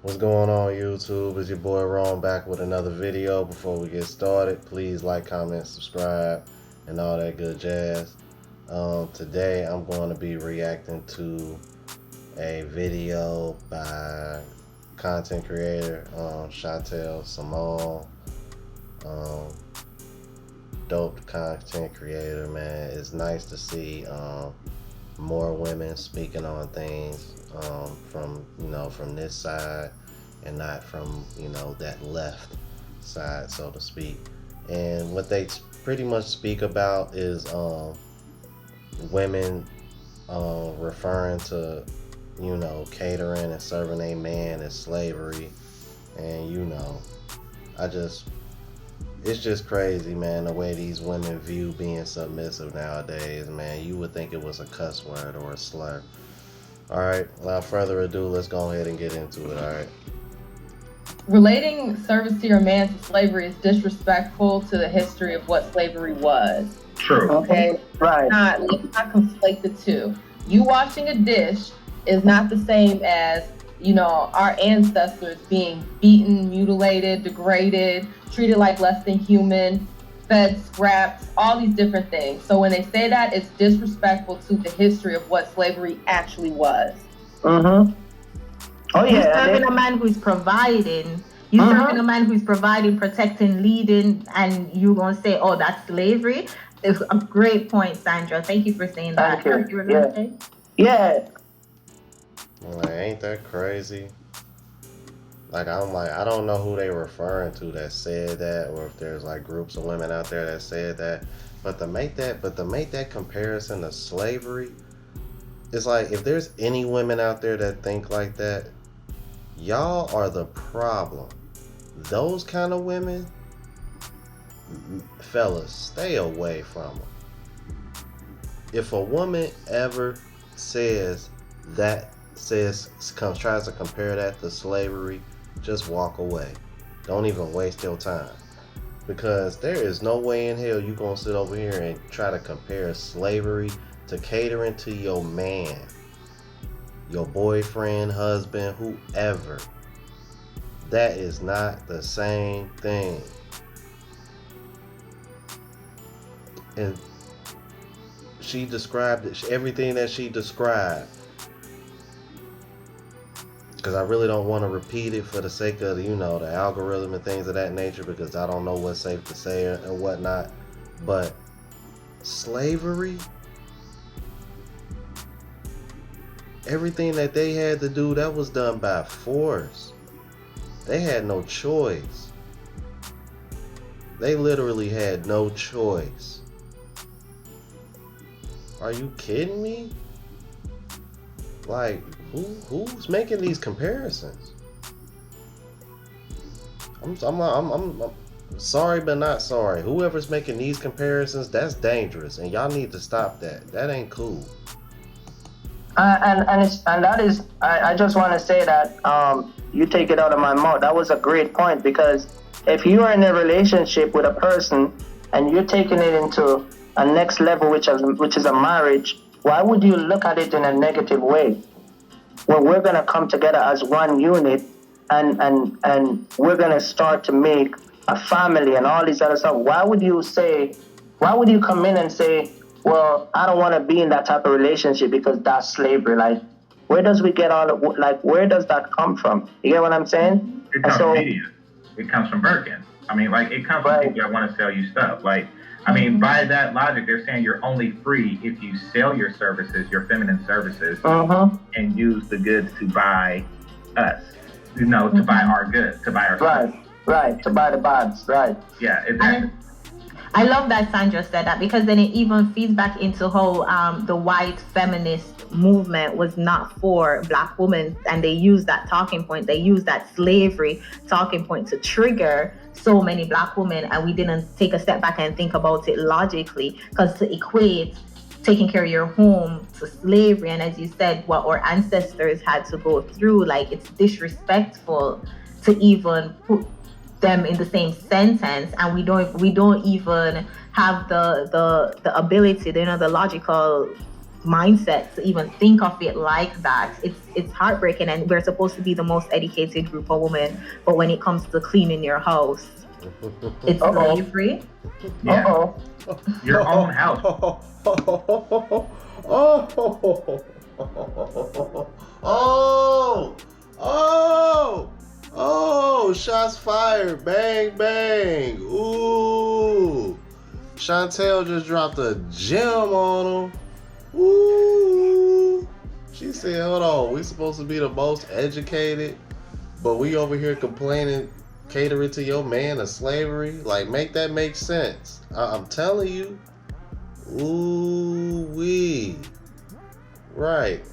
What's going on, YouTube? It's your boy Ron back with another video. Before we get started, please like, comment, subscribe, and all that good jazz. Today I'm going to be reacting to a video by content creator Chantelle, Simone. Dope content creator, man. It's nice to see more women speaking on things from from this side and not from that left side, so to speak. And what they pretty much speak about is women referring to catering and serving a man as slavery. And I just it's just crazy, man, the way these women view being submissive nowadays, man. You would think it was a cuss word or a slur. Alright, without further ado, let's go ahead and get into it, alright? Relating service to your man to slavery is disrespectful to the history of what slavery was. True. Okay? Right. Let's not conflate the two. You washing a dish is not the same as, our ancestors being beaten, mutilated, degraded, treated like less than human, fed scraps, all these different things. So when they say that, it's disrespectful to the history of what slavery actually was. Mm-hmm. Oh You're yeah. serving a man who's providing. You're serving a man who's providing, protecting, leading, and you gonna say, "Oh, that's slavery." It's a great point, Sandra. Thank you for saying that. Thank you. were gonna say? Yeah. Like, ain't that crazy? Like, I don't know who they referring to that said that, or if there's like groups of women out there that said that. But to make that comparison to slavery, it's like, if there's any women out there that think like that, y'all are the problem. Those kind of women, fellas, stay away from them. If a woman ever tries to compare that to slavery, just walk away. Don't even waste your time, because there is no way in hell you gonna sit over here and try to compare slavery to catering to your man, your boyfriend, husband, whoever. That is not the same thing. And she described it, everything that she described, because I really don't want to repeat it for the sake of the algorithm and things of that nature, because I don't know what's safe to say and whatnot. But slavery, everything that they had to do, that was done by force. They had no choice. They literally had no choice. Are you kidding me? Like, who's making these comparisons? I'm sorry, but not sorry. Whoever's making these comparisons, that's dangerous, and y'all need to stop that. That ain't cool. I just want to say that you take it out of my mouth. That was a great point, because if you are in a relationship with a person and you're taking it into a next level, which is a marriage, why would you look at it in a negative way? Well, we're going to come together as one unit, and we're going to start to make a family and all these other stuff. Why would you come in and say, well, I don't want to be in that type of relationship because that's slavery? Like, where does where does that come from? You get what I'm saying? It comes from media. It comes from Birkin. I mean, like, it comes from people that want to sell you stuff. Like, I mean, by that logic, they're saying you're only free if you sell your services, your feminine services, and use the goods to buy us. To buy our goods, to buy our stuff. Right, to buy the bags, right. Yeah, exactly. I love that Sandra said that, because then it even feeds back into how the white feminist movement was not for Black women, and they used that talking point, they used that slavery talking point to trigger so many Black women, and we didn't take a step back and think about it logically, because to equate taking care of your home to slavery, and as you said, what our ancestors had to go through, like, it's disrespectful to even put them in the same sentence, and we don't even have the ability, the logical mindset to even think of it like that. It's heartbreaking, and we're supposed to be the most educated group of women, but when it comes to cleaning your house, it's slavery. Yeah. Your own house. Oh, shots fired. Bang, bang. Ooh. Chantelle just dropped a gem on him. Ooh. She said, hold on, we supposed to be the most educated, but we over here complaining, catering to your man of slavery. Like, make that make sense. I'm telling you. Ooh wee. Right.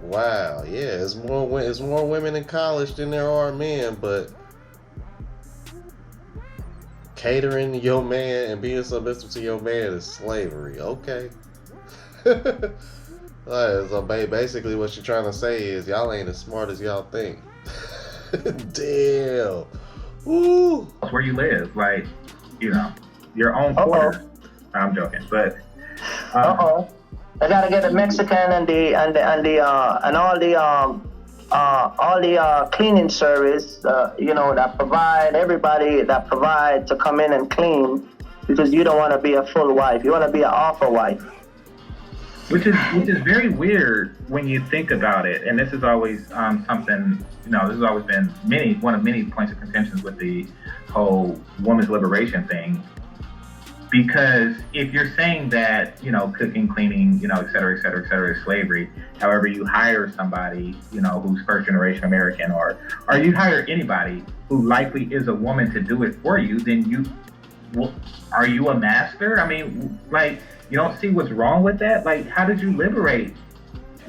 Wow. Yeah, it's more women in college than there are men, but catering to your man and being submissive to your man is slavery. Okay. So basically what you're trying to say is y'all ain't as smart as y'all think. Damn. Ooh. Where you live, like, you know, your own quarters. I'm joking, but I gotta get the Mexican and all the cleaning service, that provide to come in and clean, because you don't want to be a full wife. You want to be an offer wife. Which is very weird when you think about it. And this is always something, this has always been one of many points of contention with the whole women's liberation thing. Because if you're saying that, cooking, cleaning, et cetera, et cetera, et cetera, is slavery, however, you hire somebody, who's first generation American, or you hire anybody who likely is a woman to do it for you, then are you a master? I mean, like, you don't see what's wrong with that? Like, how did you liberate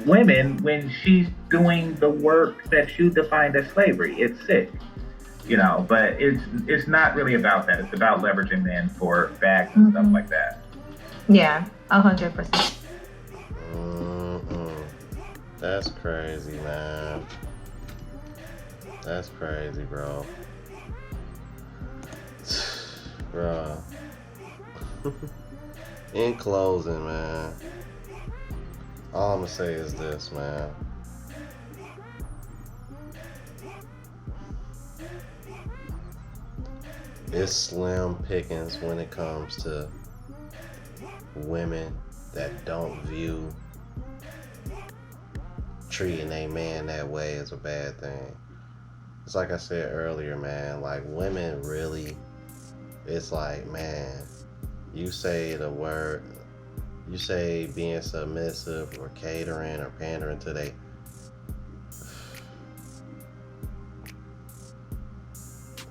women when she's doing the work that you defined as slavery? It's sick. But it's not really about that. It's about leveraging men for bags and stuff like that. Yeah, 100%. That's crazy, man. That's crazy, bro. Bro. In closing, man, all I'm gonna say is this, man. It's slim pickings when it comes to women that don't view treating a man that way as a bad thing. It's like I said earlier, man, like, women really, it's like, man, you say the word, you say being submissive or catering or pandering to they,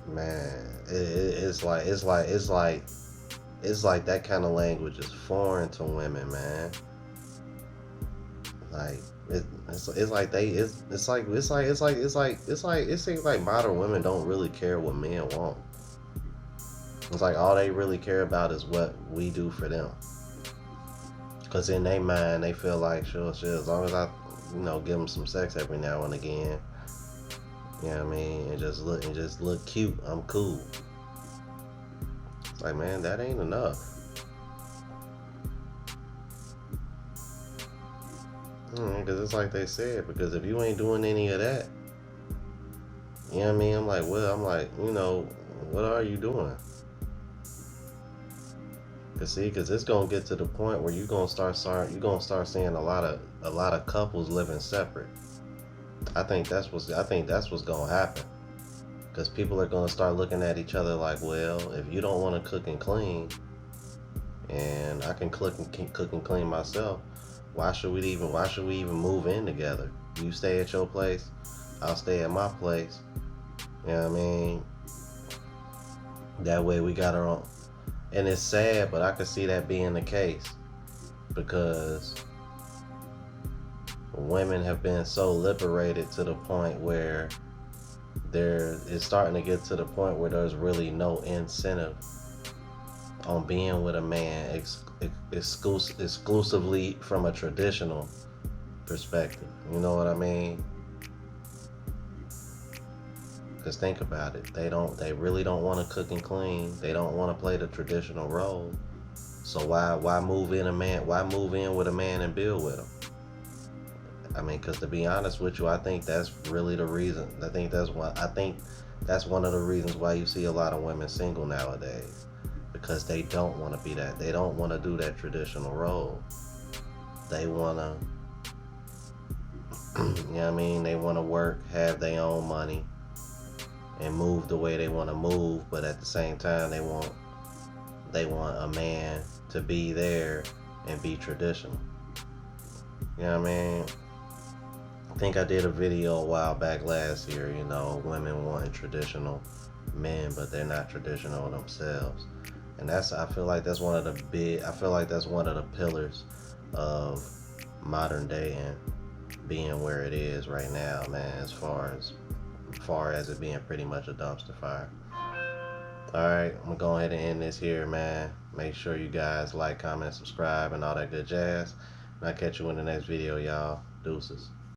man, it's like that kind of language is foreign to women, man. Like, it seems like modern women don't really care what men want. It's like all they really care about is what we do for them. Cause in their mind they feel like, sure, as long as I, give them some sex every now and again, you know what I mean, and just look cute, I'm cool. It's like, man, that ain't enough. Because it's like they said, because if you ain't doing any of that, you know what I mean? I'm like, what are you doing? Cause it's gonna get to the point where you're gonna start seeing a lot of couples living separate. I think that's what's gonna happen. Cause people are gonna start looking at each other like, well, if you don't want to cook and clean, and I can cook and clean myself, why should we even move in together? You stay at your place, I'll stay at my place. You know what I mean? That way we got our own. And it's sad, but I could see that being the case, because women have been so liberated to the point where it's starting to get to the point where there's really no incentive on being with a man exclusively from a traditional perspective. You know what I mean? Because think about it, they really don't want to cook and clean. They don't want to play the traditional role. So why move in a man? Why move in with a man and build with him? I mean, because to be honest with you, I think that's really the reason. I think that's one of the reasons why you see a lot of women single nowadays, because they don't want to be that. They don't want to do that traditional role. They want to, you know what I mean? They want to work, have their own money, and move the way they want to move. But at the same time, they want a man to be there and be traditional. You know what I mean? I think I did a video a while back last year, you know, women wanting traditional men, but they're not traditional themselves. And I feel like that's one of the pillars of modern day and being where it is right now, man, as far as it being pretty much a dumpster fire. Alright, I'm gonna go ahead and end this here, man. Make sure you guys like, comment, subscribe, and all that good jazz. And I'll catch you in the next video, y'all. Deuces.